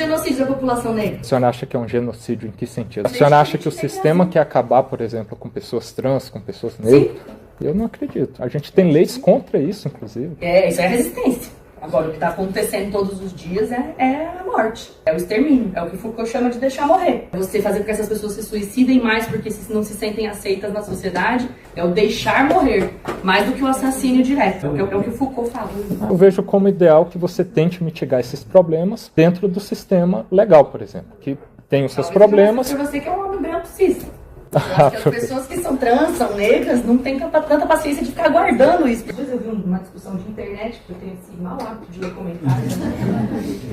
genocídio da população negra. A senhora acha que é um genocídio em que sentido? A senhora acha que o sistema quer acabar, por exemplo, com pessoas trans, com pessoas negras? Sim. Eu não acredito. A gente tem leis contra isso, inclusive. Isso é resistência. Agora, o que está acontecendo todos os dias é a morte, é o extermínio, é o que Foucault chama de deixar morrer. É você fazer com que essas pessoas se suicidem mais porque não se sentem aceitas na sociedade, é o deixar morrer, mais do que o assassínio direto, é o que Foucault fala. Eu vejo como ideal que você tente mitigar esses problemas dentro do sistema legal, por exemplo, que tem os seus problemas. Para você que é um homem branco cis. Eu acho que as pessoas que são trans, são negras, não têm tanta paciência de ficar guardando isso. Depois eu vi uma discussão de internet, que eu tenho esse mau hábito de ler comentários,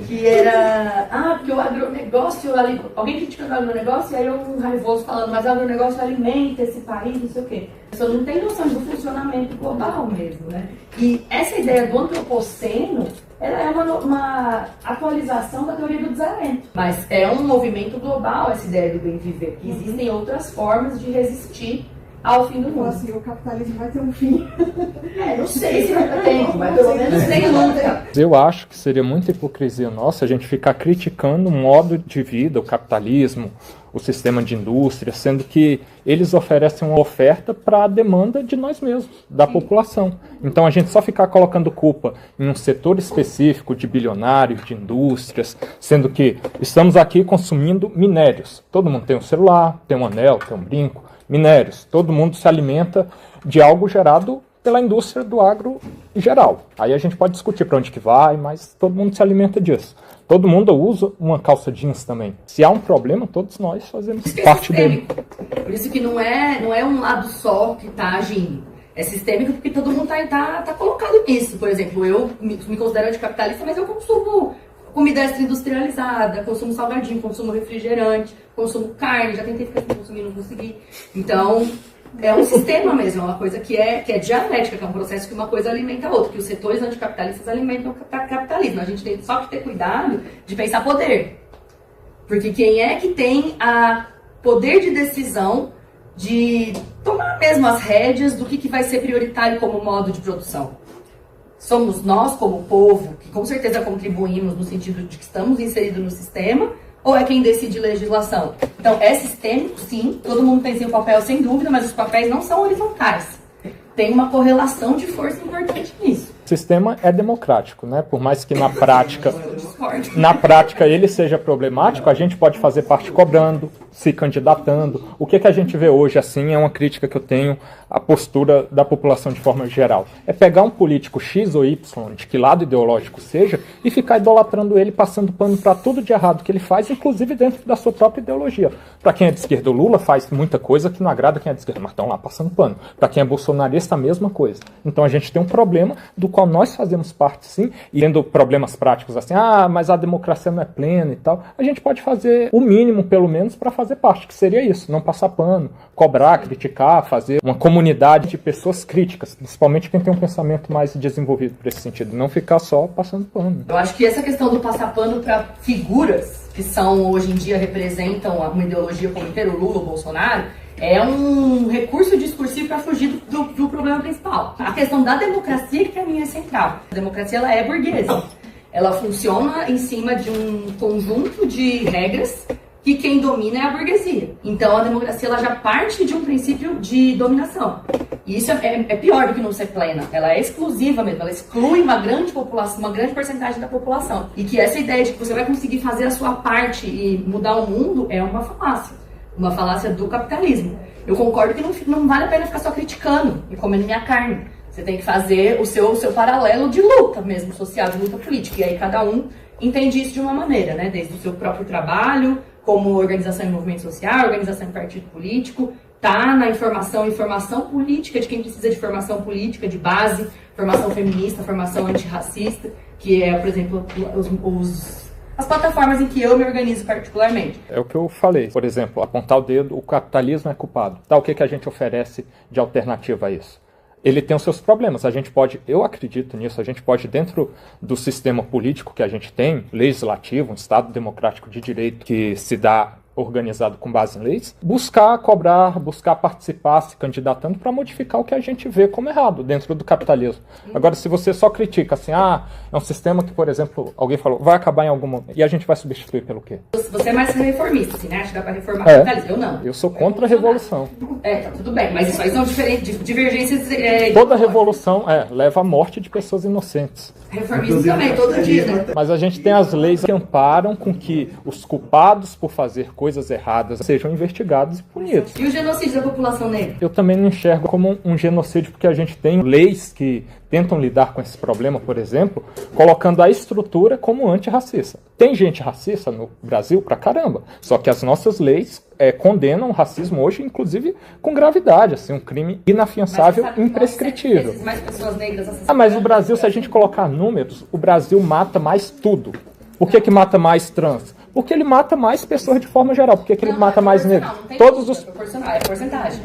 que era, porque o agronegócio, alguém criticando o agronegócio, e aí um raivoso falando, mas o agronegócio alimenta esse país, não sei o quê. A pessoa não tem noção do funcionamento global mesmo, né? E essa ideia do antropoceno, ela é uma atualização da teoria do desalento. Mas é um movimento global essa ideia do bem viver, que existem outras formas de resistir ao fim do mundo. Assim, o capitalismo vai ter um fim. Não sei se vai ter tempo, mas pelo menos tem nunca. Eu acho que seria muita hipocrisia nossa a gente ficar criticando o modo de vida, o capitalismo, o sistema de indústria, sendo que eles oferecem uma oferta para a demanda de nós mesmos, da população. Então a gente só ficar colocando culpa em um setor específico de bilionários, de indústrias, sendo que estamos aqui consumindo minérios. Todo mundo tem um celular, tem um anel, tem um brinco, minérios. Todo mundo se alimenta de algo gerado pela indústria do agro em geral. Aí a gente pode discutir para onde que vai, mas todo mundo se alimenta disso. Todo mundo usa uma calça jeans também. Se há um problema, todos nós fazemos parte dele. Por isso que não é um lado só que está agindo. É sistêmico porque todo mundo tá colocado nisso. Por exemplo, eu me considero anticapitalista, mas eu consumo comida extra industrializada, consumo salgadinho, consumo refrigerante, consumo carne, já tentei ficar sem consumir, não consegui. Então, é um sistema mesmo, é uma coisa que é dialética, que é um processo que uma coisa alimenta a outra, que os setores anticapitalistas alimentam o capitalismo. A gente tem só que ter cuidado de pensar poder. Porque quem é que tem a poder de decisão de tomar mesmo as rédeas do que vai ser prioritário como modo de produção? Somos nós, como povo, que com certeza contribuímos no sentido de que estamos inseridos no sistema, ou é quem decide legislação? Então, é sistêmico, sim, todo mundo tem seu papel, sem dúvida, mas os papéis não são horizontais. Tem uma correlação de força importante nisso. O sistema é democrático, né? Por mais que na prática ele seja problemático, a gente pode fazer parte cobrando, se candidatando. O que a gente vê hoje, assim, é uma crítica que eu tenho à postura da população de forma geral. É pegar um político X ou Y, de que lado ideológico seja, e ficar idolatrando ele, passando pano para tudo de errado que ele faz, inclusive dentro da sua própria ideologia. Para quem é de esquerda, o Lula faz muita coisa que não agrada quem é de esquerda, mas estão lá passando pano. Para quem é bolsonarista, a mesma coisa. Então a gente tem um problema do qual nós fazemos parte, sim, e tendo problemas práticos assim, mas a democracia não é plena e tal, a gente pode fazer o mínimo, pelo menos, para fazer parte, que seria isso, não passar pano, cobrar, criticar, fazer uma comunidade de pessoas críticas, principalmente quem tem um pensamento mais desenvolvido por esse sentido, não ficar só passando pano. Eu acho que essa questão do passar pano para figuras que são, hoje em dia, representam uma ideologia como inteiro, o Lula, o Bolsonaro, é um recurso discursivo para fugir do problema principal. A questão da democracia, que para mim é central. A democracia, ela é burguesa. Ela funciona em cima de um conjunto de regras que quem domina é a burguesia. Então, a democracia, ela já parte de um princípio de dominação. E isso é pior do que não ser plena. Ela é exclusiva mesmo. Ela exclui uma grande população, uma grande porcentagem da população. E que essa ideia de que você vai conseguir fazer a sua parte e mudar o mundo é uma falácia. Uma falácia do capitalismo. Eu concordo que não vale a pena ficar só criticando e comendo minha carne. Você tem que fazer o seu paralelo de luta mesmo, social, de luta política. E aí cada um entende isso de uma maneira, né? Desde o seu próprio trabalho, como organização em movimento social, organização em partido político, tá na informação política de quem precisa de formação política, de base, formação feminista, formação antirracista, que é, por exemplo, as plataformas em que eu me organizo particularmente. É o que eu falei. Por exemplo, apontar o dedo, o capitalismo é culpado. Tá, o que a gente oferece de alternativa a isso? Ele tem os seus problemas. A gente pode, eu acredito nisso, a gente pode, dentro do sistema político que a gente tem, legislativo, um Estado democrático de direito que se dá organizado com base em leis, buscar cobrar, buscar participar, se candidatando para modificar o que a gente vê como errado dentro do capitalismo. Agora, se você só critica assim, é um sistema que, por exemplo, alguém falou, vai acabar em algum momento, e a gente vai substituir pelo quê? Você é mais reformista, assim, né? Acho que dá para reformar o capitalismo. Eu não. Eu sou contra a revolução. Tá tudo bem, mas isso aí são diferentes, divergências. Toda revolução leva à morte de pessoas inocentes. Reformismo também, todo dia, né? Mas a gente tem as leis que amparam com que os culpados por fazer coisas erradas sejam investigados e punidos. E o genocídio da população negra? Eu também não enxergo como um genocídio, porque a gente tem leis que tentam lidar com esse problema, por exemplo, colocando a estrutura como antirracista. Tem gente racista no Brasil pra caramba, só que as nossas leis condenam o racismo hoje, inclusive com gravidade, assim, um crime inafiançável, imprescritível. Mais pessoas negras assassinadas. Mas o Brasil, se a gente colocar números, o Brasil mata mais tudo. Por que mata mais trans? Porque ele mata mais pessoas de forma geral. Por que ele mata mais negros? É porcentagem.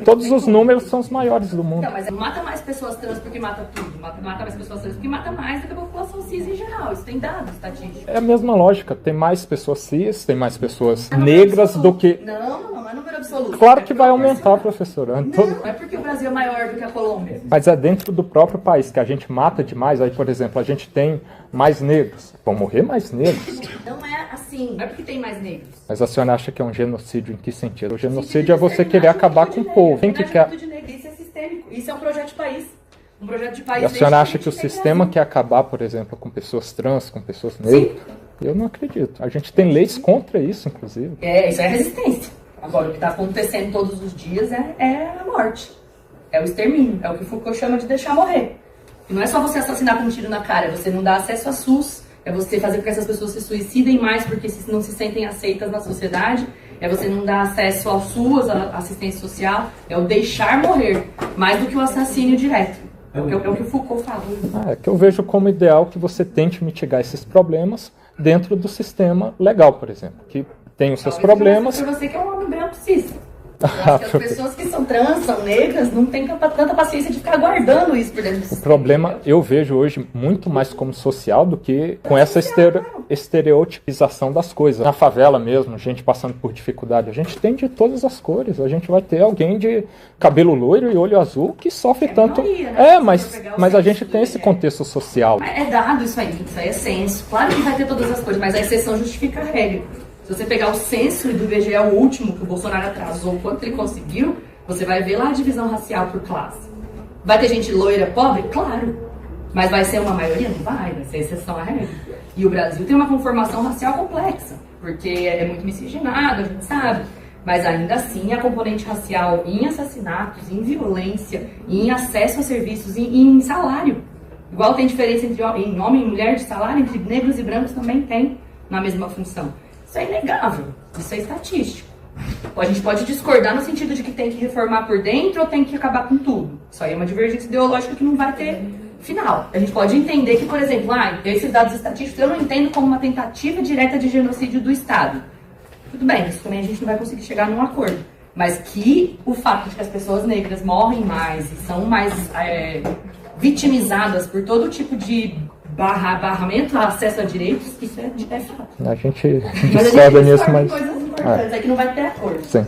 Todos os números são os maiores do mundo. Não, mas mata mais pessoas trans porque mata tudo. Mata mais pessoas trans porque mata mais do que a população cis em geral. Isso tem dados estatísticos. É a mesma lógica. Tem mais pessoas cis, tem mais pessoas negras do que... Não é número absoluto. Claro que vai aumentar, professora. Não é porque o Brasil é maior do que a Colômbia. Mas é dentro do próprio país que a gente mata demais. Aí, por exemplo, a gente tem mais negros. Vão morrer mais negros. Não é assim. Não é porque tem mais negros. Mas a senhora acha que é um genocídio em que sentido? O genocídio é você querer acabar com o povo. Quem que quer... Isso é sistêmico. Isso é um projeto de país. Um projeto de país. E a senhora acha que o sistema quer acabar, por exemplo, com pessoas trans, com pessoas negras? Sim. Eu não acredito. A gente tem leis contra isso, inclusive. Isso é resistência. Agora, o que está acontecendo todos os dias é a morte. É o extermínio. É o que Foucault chama de deixar morrer. E não é só você assassinar com um tiro na cara, é você não dar acesso a SUS, é você fazer com que essas pessoas se suicidem mais porque não se sentem aceitas na sociedade, é você não dar acesso ao SUS, à assistência social, é o deixar morrer, mais do que o assassínio direto. É o que o Foucault fala. É que eu vejo como ideal que você tente mitigar esses problemas dentro do sistema legal, por exemplo, que tem os seus problemas. Para você que é um homem branco cis. As pessoas que são trans, são negras, não têm tanta paciência de ficar guardando isso por dentro do sistema. O problema eu vejo hoje muito mais como social do que com essa estereotipização das coisas. Na favela mesmo, gente passando por dificuldade, a gente tem de todas as cores. A gente vai ter alguém de cabelo loiro e olho azul que sofre tanto. Minoria, né? Mas a gente tem esse contexto social. É dado isso aí é censo. Claro que vai ter todas as cores, mas a exceção justifica a regra. Se você pegar o censo do IBGE, o último, que o Bolsonaro atrasou, quanto ele conseguiu, você vai ver lá a divisão racial por classe. Vai ter gente loira, pobre? Claro. Mas vai ser uma maioria? Não vai ser exceção à regra. E o Brasil tem uma conformação racial complexa, porque é muito miscigenado, a gente sabe. Mas ainda assim, a componente racial em assassinatos, em violência, em acesso a serviços, em salário. Igual tem diferença entre homem e mulher de salário, entre negros e brancos também tem na mesma função. Isso é inegável, isso é estatístico. A gente pode discordar no sentido de que tem que reformar por dentro ou tem que acabar com tudo. Isso aí é uma divergência ideológica que não vai ter final. A gente pode entender que, por exemplo, esses dados estatísticos eu não entendo como uma tentativa direta de genocídio do Estado. Tudo bem, isso também a gente não vai conseguir chegar num acordo. Mas que o fato de que as pessoas negras morrem mais e são mais vitimizadas por todo tipo de barramento, acesso a direitos, isso é fato. A gente discorda nisso, mas... coisas importantes, é que não vai ter acordo. Sim.